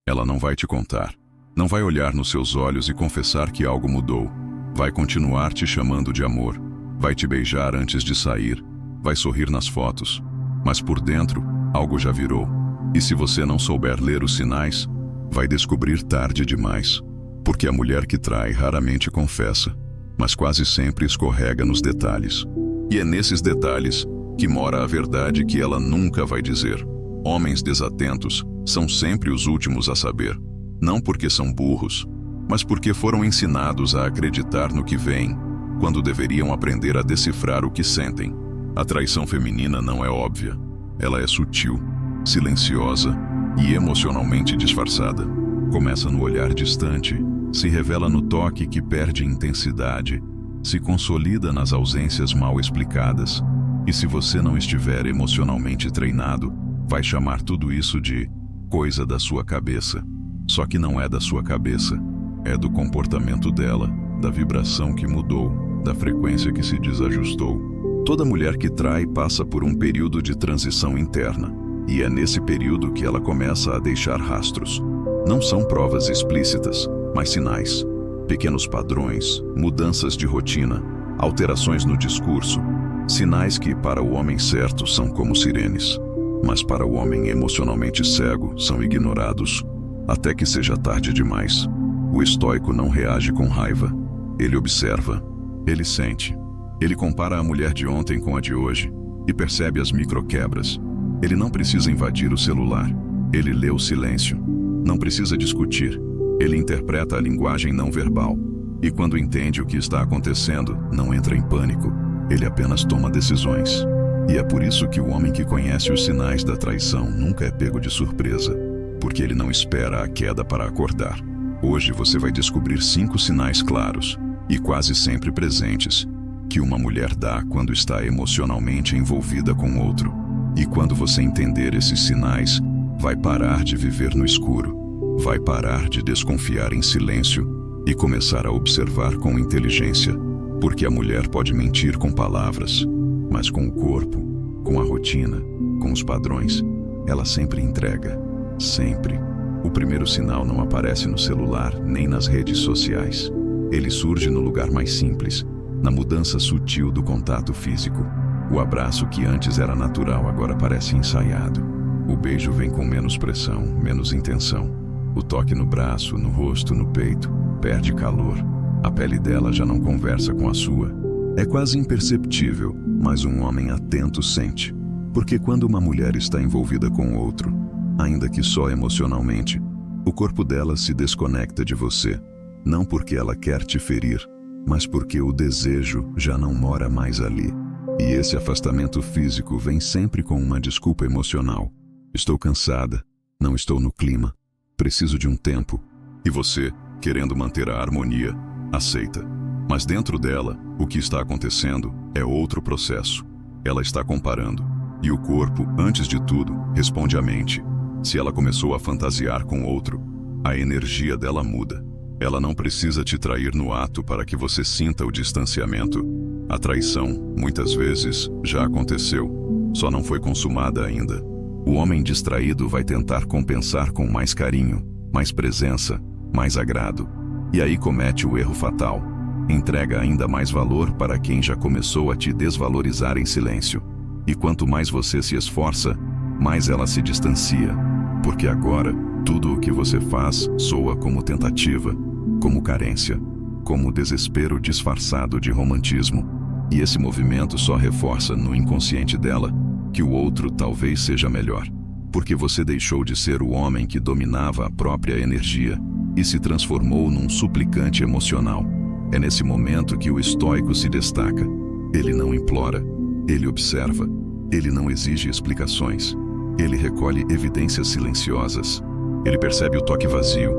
Ela não vai te contar. Não vai olhar nos seus olhos e confessar que algo mudou. Vai continuar te chamando de amor. Vai te beijar antes de sair. Vai sorrir nas fotos. Mas por dentro, algo já virou. E se você não souber ler os sinais, vai descobrir tarde demais. Porque a mulher que trai raramente confessa, mas quase sempre escorrega nos detalhes. E é nesses detalhes que mora a verdade que ela nunca vai dizer. Homens desatentos são sempre os últimos a saber. Não porque são burros, mas porque foram ensinados a acreditar no que veem, quando deveriam aprender a decifrar o que sentem. A traição feminina não é óbvia. Ela é sutil, silenciosa e emocionalmente disfarçada. Começa no olhar distante, se revela no toque que perde intensidade, se consolida nas ausências mal explicadas. E se você não estiver emocionalmente treinado, vai chamar tudo isso de coisa da sua cabeça. Só que não é da sua cabeça, é do comportamento dela, da vibração que mudou, da frequência que se desajustou. Toda mulher que trai passa por um período de transição interna, e é nesse período que ela começa a deixar rastros. Não são provas explícitas, mas sinais. Pequenos padrões, mudanças de rotina, alterações no discurso. Sinais que, para o homem certo, são como sirenes, mas para o homem emocionalmente cego, são ignorados, até que seja tarde demais. O estoico não reage com raiva. Ele observa, ele sente. Ele compara a mulher de ontem com a de hoje e percebe as microquebras. Ele não precisa invadir o celular. Ele lê o silêncio. Não precisa discutir. Ele interpreta a linguagem não verbal. E quando entende o que está acontecendo, não entra em pânico. Ele apenas toma decisões. E é por isso que o homem que conhece os sinais da traição nunca é pego de surpresa, porque ele não espera a queda para acordar. Hoje você vai descobrir 5 sinais claros, e quase sempre presentes, que uma mulher dá quando está emocionalmente envolvida com outro. E quando você entender esses sinais, vai parar de viver no escuro, vai parar de desconfiar em silêncio e começar a observar com inteligência, porque a mulher pode mentir com palavras, mas com o corpo, com a rotina, com os padrões, ela sempre entrega, sempre. O primeiro sinal não aparece no celular nem nas redes sociais. Ele surge no lugar mais simples, na mudança sutil do contato físico. O abraço que antes era natural agora parece ensaiado. O beijo vem com menos pressão, menos intenção. O toque no braço, no rosto, no peito, perde calor. A pele dela já não conversa com a sua. É quase imperceptível, mas um homem atento sente. Porque quando uma mulher está envolvida com outro, ainda que só emocionalmente, o corpo dela se desconecta de você. Não porque ela quer te ferir, mas porque o desejo já não mora mais ali. E esse afastamento físico vem sempre com uma desculpa emocional. Estou cansada, não estou no clima, preciso de um tempo. E você, querendo manter a harmonia, aceita. Mas dentro dela, o que está acontecendo é outro processo. Ela está comparando. E o corpo, antes de tudo, responde à mente. Se ela começou a fantasiar com outro, a energia dela muda. Ela não precisa te trair no ato para que você sinta o distanciamento. A traição, muitas vezes, já aconteceu, só não foi consumada ainda. O homem distraído vai tentar compensar com mais carinho, mais presença, mais agrado. E aí comete o erro fatal. Entrega ainda mais valor para quem já começou a te desvalorizar em silêncio. E quanto mais você se esforça, mais ela se distancia. Porque agora, tudo o que você faz soa como tentativa, como carência, como desespero disfarçado de romantismo. E esse movimento só reforça no inconsciente dela que o outro talvez seja melhor. Porque você deixou de ser o homem que dominava a própria energia e se transformou num suplicante emocional. É nesse momento que o estoico se destaca. Ele não implora, ele observa, ele não exige explicações. Ele recolhe evidências silenciosas. Ele percebe o toque vazio,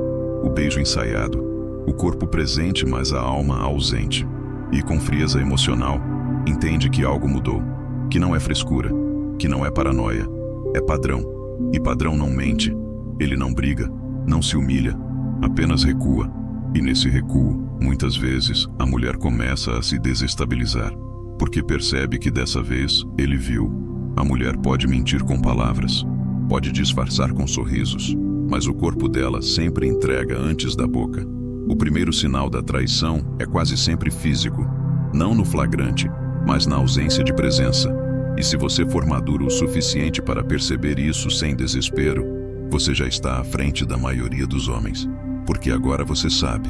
o beijo ensaiado, o corpo presente, mas a alma ausente. E com frieza emocional, entende que algo mudou, que não é frescura, que não é paranoia, é padrão. E padrão não mente, ele não briga, não se humilha, apenas recua. E nesse recuo, muitas vezes, a mulher começa a se desestabilizar, porque percebe que dessa vez ele viu. A mulher pode mentir com palavras, pode disfarçar com sorrisos, mas o corpo dela sempre entrega antes da boca. O primeiro sinal da traição é quase sempre físico, não no flagrante, mas na ausência de presença. E se você for maduro o suficiente para perceber isso sem desespero, você já está à frente da maioria dos homens. Porque agora você sabe,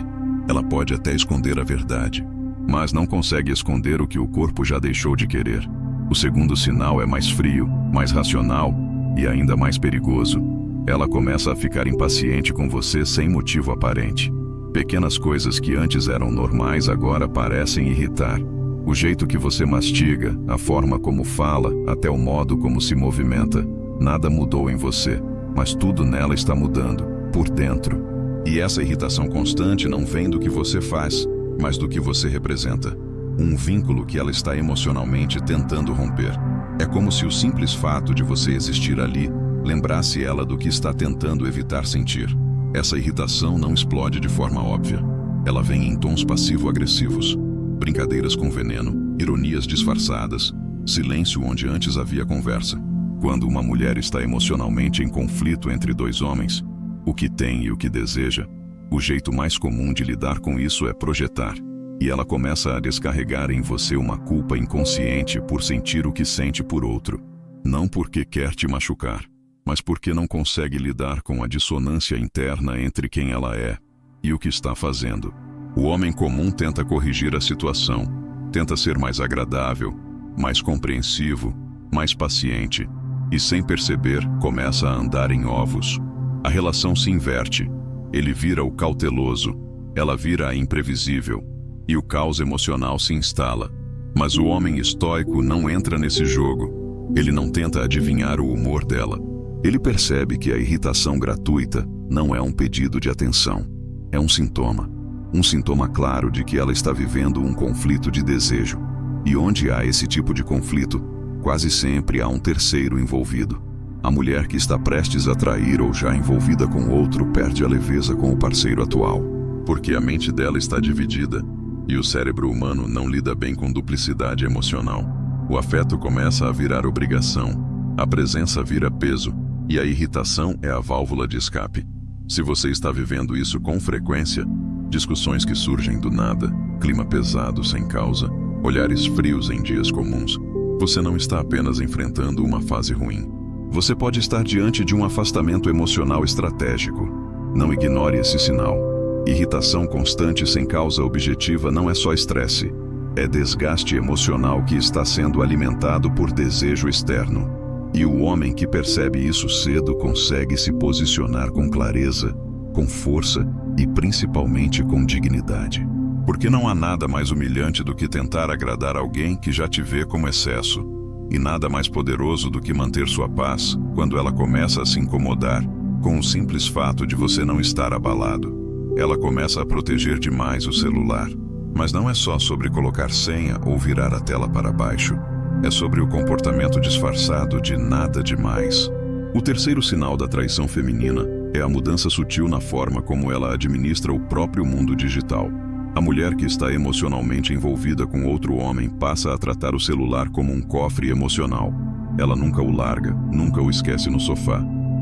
ela pode até esconder a verdade, mas não consegue esconder o que o corpo já deixou de querer. O segundo sinal é mais frio, mais racional e ainda mais perigoso. Ela começa a ficar impaciente com você sem motivo aparente. Pequenas coisas que antes eram normais agora parecem irritar. O jeito que você mastiga, a forma como fala, até o modo como se movimenta. Nada mudou em você, mas tudo nela está mudando, por dentro. E essa irritação constante não vem do que você faz, mas do que você representa. Um vínculo que ela está emocionalmente tentando romper. É como se o simples fato de você existir ali lembrasse ela do que está tentando evitar sentir. Essa irritação não explode de forma óbvia. Ela vem em tons passivo-agressivos. Brincadeiras com veneno, ironias disfarçadas, silêncio onde antes havia conversa. Quando uma mulher está emocionalmente em conflito entre dois homens, o que tem e o que deseja, o jeito mais comum de lidar com isso é projetar. E ela começa a descarregar em você uma culpa inconsciente por sentir o que sente por outro. Não porque quer te machucar, mas porque não consegue lidar com a dissonância interna entre quem ela é e o que está fazendo. O homem comum tenta corrigir a situação, tenta ser mais agradável, mais compreensivo, mais paciente, e sem perceber, começa a andar em ovos. A relação se inverte. Ele vira o cauteloso, ela vira a imprevisível, e o caos emocional se instala. Mas o homem estoico não entra nesse jogo. Ele não tenta adivinhar o humor dela. Ele percebe que a irritação gratuita não é um pedido de atenção. É um sintoma. Um sintoma claro de que ela está vivendo um conflito de desejo. E onde há esse tipo de conflito, quase sempre há um terceiro envolvido. A mulher que está prestes a trair ou já envolvida com outro perde a leveza com o parceiro atual. Porque a mente dela está dividida e o cérebro humano não lida bem com duplicidade emocional. O afeto começa a virar obrigação, a presença vira peso e a irritação é a válvula de escape. Se você está vivendo isso com frequência, discussões que surgem do nada, clima pesado sem causa, olhares frios em dias comuns, você não está apenas enfrentando uma fase ruim. Você pode estar diante de um afastamento emocional estratégico. Não ignore esse sinal. Irritação constante sem causa objetiva não é só estresse. É desgaste emocional que está sendo alimentado por desejo externo. E o homem que percebe isso cedo consegue se posicionar com clareza, com força e principalmente com dignidade. Porque não há nada mais humilhante do que tentar agradar alguém que já te vê como excesso. E nada mais poderoso do que manter sua paz quando ela começa a se incomodar com o simples fato de você não estar abalado. Ela começa a proteger demais o celular. Mas não é só sobre colocar senha ou virar a tela para baixo. É sobre o comportamento disfarçado de nada demais. O terceiro sinal da traição feminina é a mudança sutil na forma como ela administra o próprio mundo digital. A mulher que está emocionalmente envolvida com outro homem passa a tratar o celular como um cofre emocional. Ela nunca o larga, nunca o esquece no sofá,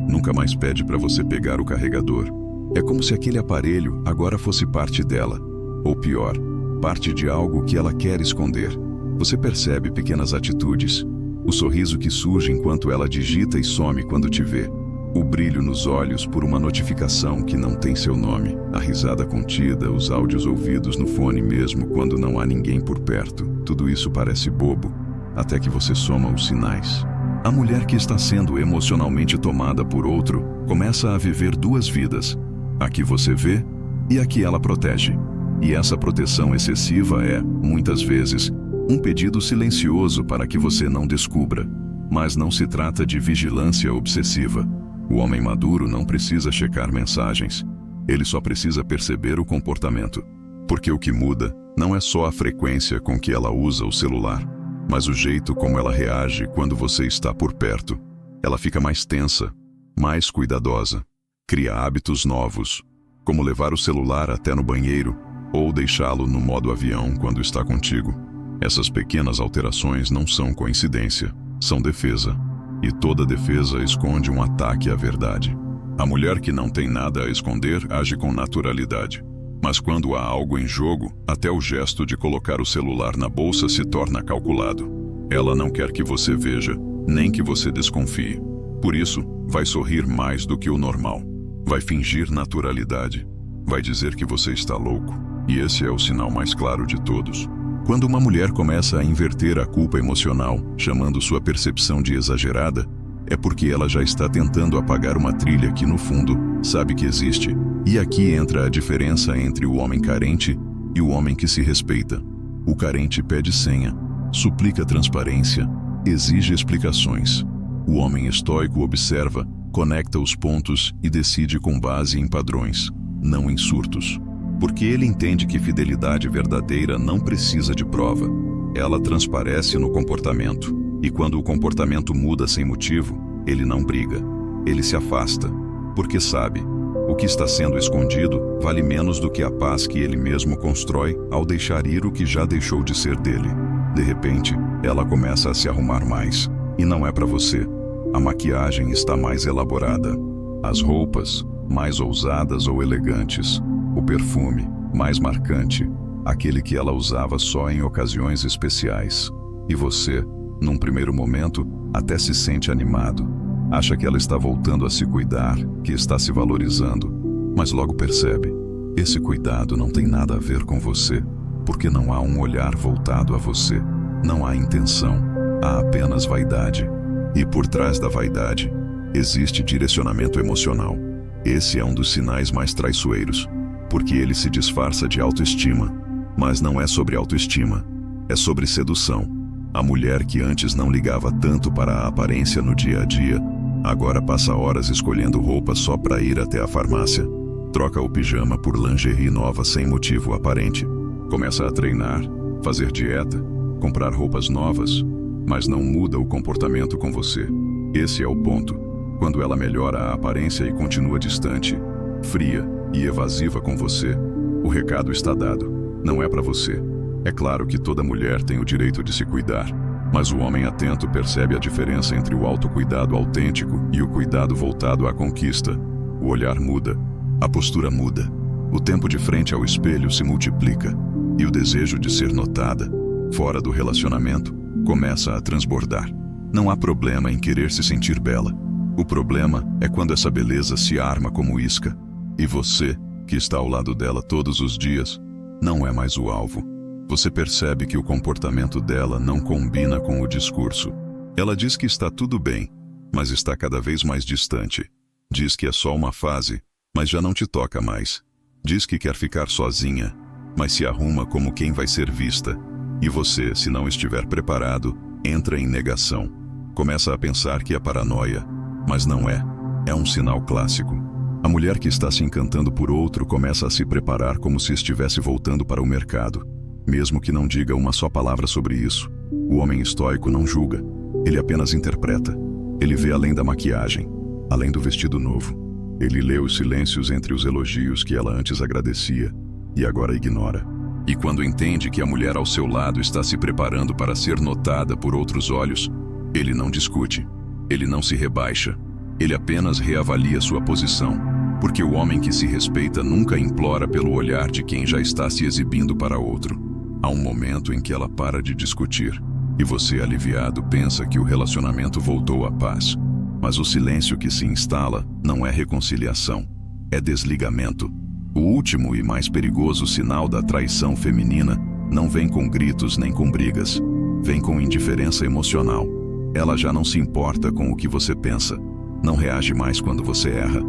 nunca mais pede para você pegar o carregador. É como se aquele aparelho agora fosse parte dela. Ou pior, parte de algo que ela quer esconder. Você percebe pequenas atitudes. O sorriso que surge enquanto ela digita e some quando te vê. O brilho nos olhos por uma notificação que não tem seu nome. A risada contida, os áudios ouvidos no fone mesmo quando não há ninguém por perto. Tudo isso parece bobo, até que você soma os sinais. A mulher que está sendo emocionalmente tomada por outro começa a viver duas vidas. A que você vê e a que ela protege. E essa proteção excessiva é, muitas vezes, um pedido silencioso para que você não descubra. Mas não se trata de vigilância obsessiva. O homem maduro não precisa checar mensagens. Ele só precisa perceber o comportamento. Porque o que muda não é só a frequência com que ela usa o celular, mas o jeito como ela reage quando você está por perto. Ela fica mais tensa, mais cuidadosa. Cria hábitos novos, como levar o celular até no banheiro ou deixá-lo no modo avião quando está contigo. Essas pequenas alterações não são coincidência, são defesa. E toda defesa esconde um ataque à verdade. A mulher que não tem nada a esconder age com naturalidade. Mas quando há algo em jogo, até o gesto de colocar o celular na bolsa se torna calculado. Ela não quer que você veja, nem que você desconfie. Por isso, vai sorrir mais do que o normal. Vai fingir naturalidade. Vai dizer que você está louco. E esse é o sinal mais claro de todos. Quando uma mulher começa a inverter a culpa emocional, chamando sua percepção de exagerada, é porque ela já está tentando apagar uma trilha que, no fundo, sabe que existe. E aqui entra a diferença entre o homem carente e o homem que se respeita. O carente pede senha, suplica transparência, exige explicações. O homem estoico observa, conecta os pontos e decide com base em padrões, não em surtos. Porque ele entende que fidelidade verdadeira não precisa de prova. Ela transparece no comportamento. E quando o comportamento muda sem motivo, ele não briga. Ele se afasta. Porque sabe, o que está sendo escondido vale menos do que a paz que ele mesmo constrói ao deixar ir o que já deixou de ser dele. De repente, ela começa a se arrumar mais. E não é para você. A maquiagem está mais elaborada. As roupas, mais ousadas ou elegantes. O perfume, mais marcante, aquele que ela usava só em ocasiões especiais. E você, num primeiro momento, até se sente animado. Acha que ela está voltando a se cuidar, que está se valorizando. Mas logo percebe, esse cuidado não tem nada a ver com você, porque não há um olhar voltado a você. Não há intenção, há apenas vaidade. E por trás da vaidade, existe direcionamento emocional. Esse é um dos sinais mais traiçoeiros. Porque ele se disfarça de autoestima. Mas não é sobre autoestima, é sobre sedução. A mulher que antes não ligava tanto para a aparência no dia a dia, agora passa horas escolhendo roupa só para ir até a farmácia. Troca o pijama por lingerie nova sem motivo aparente. Começa a treinar, fazer dieta, comprar roupas novas, mas não muda o comportamento com você. Esse é o ponto. Quando ela melhora a aparência e continua distante, fria e evasiva com você, o recado está dado. Não é para você. É claro que toda mulher tem o direito de se cuidar, mas o homem atento percebe a diferença entre o autocuidado autêntico e o cuidado voltado à conquista. O olhar muda, a postura muda, o tempo de frente ao espelho se multiplica e o desejo de ser notada, fora do relacionamento, começa a transbordar. Não há problema em querer se sentir bela. O problema é quando essa beleza se arma como isca. E você, que está ao lado dela todos os dias, não é mais o alvo. Você percebe que o comportamento dela não combina com o discurso. Ela diz que está tudo bem, mas está cada vez mais distante. Diz que é só uma fase, mas já não te toca mais. Diz que quer ficar sozinha, mas se arruma como quem vai ser vista. E você, se não estiver preparado, entra em negação. Começa a pensar que é paranoia, mas não é. É um sinal clássico. A mulher que está se encantando por outro começa a se preparar como se estivesse voltando para o mercado, mesmo que não diga uma só palavra sobre isso. O homem estoico não julga, ele apenas interpreta. Ele vê além da maquiagem, além do vestido novo. Ele lê os silêncios entre os elogios que ela antes agradecia e agora ignora. E quando entende que a mulher ao seu lado está se preparando para ser notada por outros olhos, ele não discute, ele não se rebaixa. Ele apenas reavalia sua posição, porque o homem que se respeita nunca implora pelo olhar de quem já está se exibindo para outro. Há um momento em que ela para de discutir, e você, aliviado, pensa que o relacionamento voltou à paz. Mas o silêncio que se instala não é reconciliação, é desligamento. O último e mais perigoso sinal da traição feminina não vem com gritos nem com brigas, vem com indiferença emocional. Ela já não se importa com o que você pensa. Não reage mais quando você erra.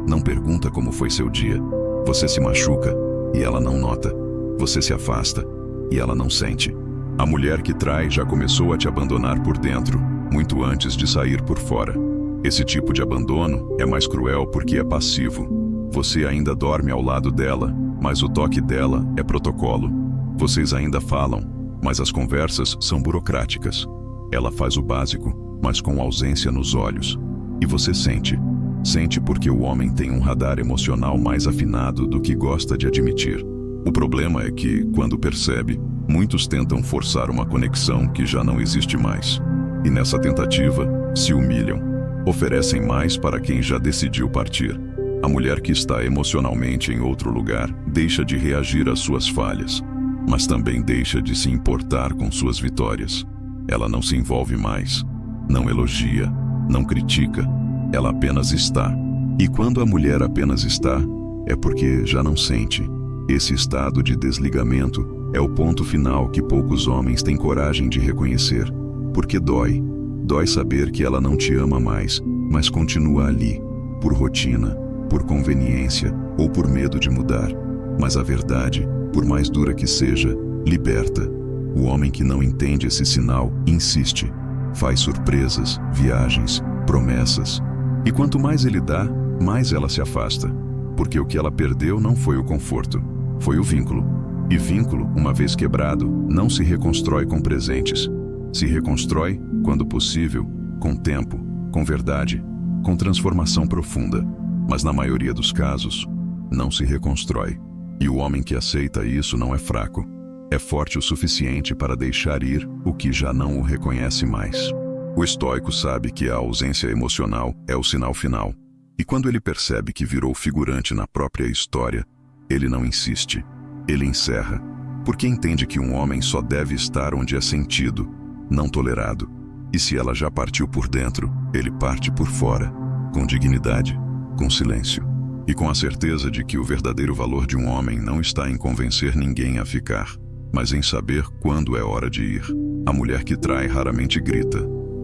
Não pergunta como foi seu dia. Você se machuca e ela não nota. Você se afasta e ela não sente. A mulher que trai já começou a te abandonar por dentro, muito antes de sair por fora. Esse tipo de abandono é mais cruel porque é passivo. Você ainda dorme ao lado dela, mas o toque dela é protocolo. Vocês ainda falam, mas as conversas são burocráticas. Ela faz o básico, mas com ausência nos olhos. E você sente. Sente porque o homem tem um radar emocional mais afinado do que gosta de admitir. O problema é que, quando percebe, muitos tentam forçar uma conexão que já não existe mais. E nessa tentativa, se humilham. Oferecem mais para quem já decidiu partir. A mulher que está emocionalmente em outro lugar deixa de reagir às suas falhas, mas também deixa de se importar com suas vitórias. Ela não se envolve mais, não elogia, não critica, ela apenas está. E quando a mulher apenas está, é porque já não sente. Esse estado de desligamento é o ponto final que poucos homens têm coragem de reconhecer, porque dói. Dói saber que ela não te ama mais, mas continua ali, por rotina, por conveniência ou por medo de mudar. Mas a verdade, por mais dura que seja, liberta. O homem que não entende esse sinal insiste, faz surpresas, viagens, promessas. E quanto mais ele dá, mais ela se afasta, porque o que ela perdeu não foi o conforto, foi o vínculo. E vínculo, uma vez quebrado, não se reconstrói com presentes. Se reconstrói, quando possível, com tempo, com verdade, com transformação profunda. Mas na maioria dos casos, não se reconstrói. E o homem que aceita isso não é fraco. É forte o suficiente para deixar ir o que já não o reconhece mais. O estoico sabe que a ausência emocional é o sinal final. E quando ele percebe que virou figurante na própria história, ele não insiste. Ele encerra, porque entende que um homem só deve estar onde é sentido, não tolerado. E se ela já partiu por dentro, ele parte por fora, com dignidade, com silêncio. E com a certeza de que o verdadeiro valor de um homem não está em convencer ninguém a ficar, mas em saber quando é hora de ir. A mulher que trai raramente grita.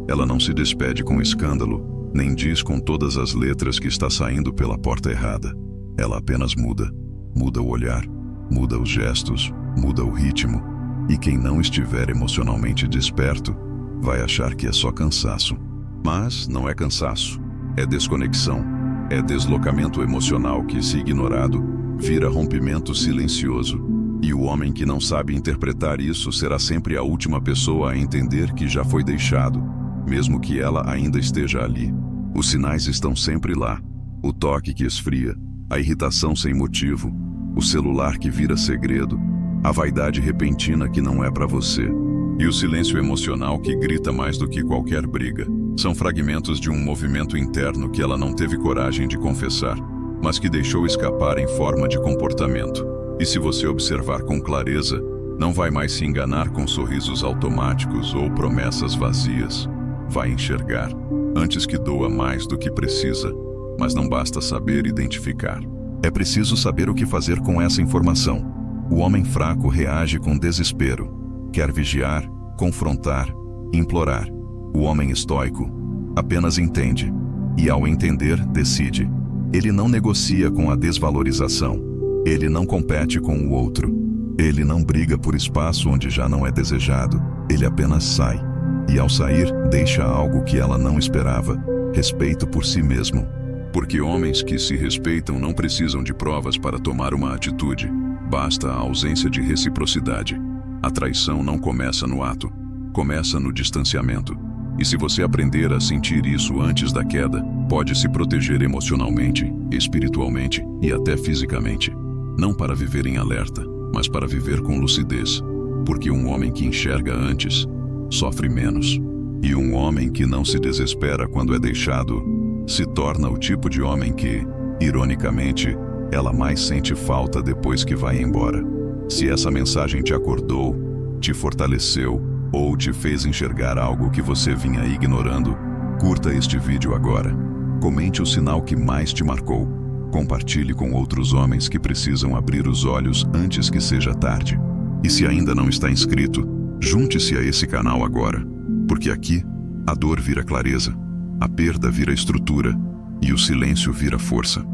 Ela não se despede com escândalo, nem diz com todas as letras que está saindo pela porta errada. Ela apenas muda. Muda o olhar, muda os gestos, muda o ritmo. E quem não estiver emocionalmente desperto, vai achar que é só cansaço. Mas não é cansaço, é desconexão, é deslocamento emocional que, se ignorado, vira rompimento silencioso. E o homem que não sabe interpretar isso será sempre a última pessoa a entender que já foi deixado, mesmo que ela ainda esteja ali. Os sinais estão sempre lá. O toque que esfria, a irritação sem motivo, o celular que vira segredo, a vaidade repentina que não é para você, e o silêncio emocional que grita mais do que qualquer briga. São fragmentos de um movimento interno que ela não teve coragem de confessar, mas que deixou escapar em forma de comportamento. E se você observar com clareza, não vai mais se enganar com sorrisos automáticos ou promessas vazias. Vai enxergar, antes que doa mais do que precisa, mas não basta saber identificar. É preciso saber o que fazer com essa informação. O homem fraco reage com desespero. Quer vigiar, confrontar, implorar. O homem estoico apenas entende. E ao entender, decide. Ele não negocia com a desvalorização. Ele não compete com o outro. Ele não briga por espaço onde já não é desejado. Ele apenas sai. E ao sair, deixa algo que ela não esperava: respeito por si mesmo. Porque homens que se respeitam não precisam de provas para tomar uma atitude. Basta a ausência de reciprocidade. A traição não começa no ato, começa no distanciamento. E se você aprender a sentir isso antes da queda, pode se proteger emocionalmente, espiritualmente e até fisicamente. Não para viver em alerta, mas para viver com lucidez. Porque um homem que enxerga antes, sofre menos. E um homem que não se desespera quando é deixado, se torna o tipo de homem que, ironicamente, ela mais sente falta depois que vai embora. Se essa mensagem te acordou, te fortaleceu ou te fez enxergar algo que você vinha ignorando, curta este vídeo agora. Comente o sinal que mais te marcou. Compartilhe com outros homens que precisam abrir os olhos antes que seja tarde. E se ainda não está inscrito, junte-se a esse canal agora, porque aqui a dor vira clareza, a perda vira estrutura e o silêncio vira força.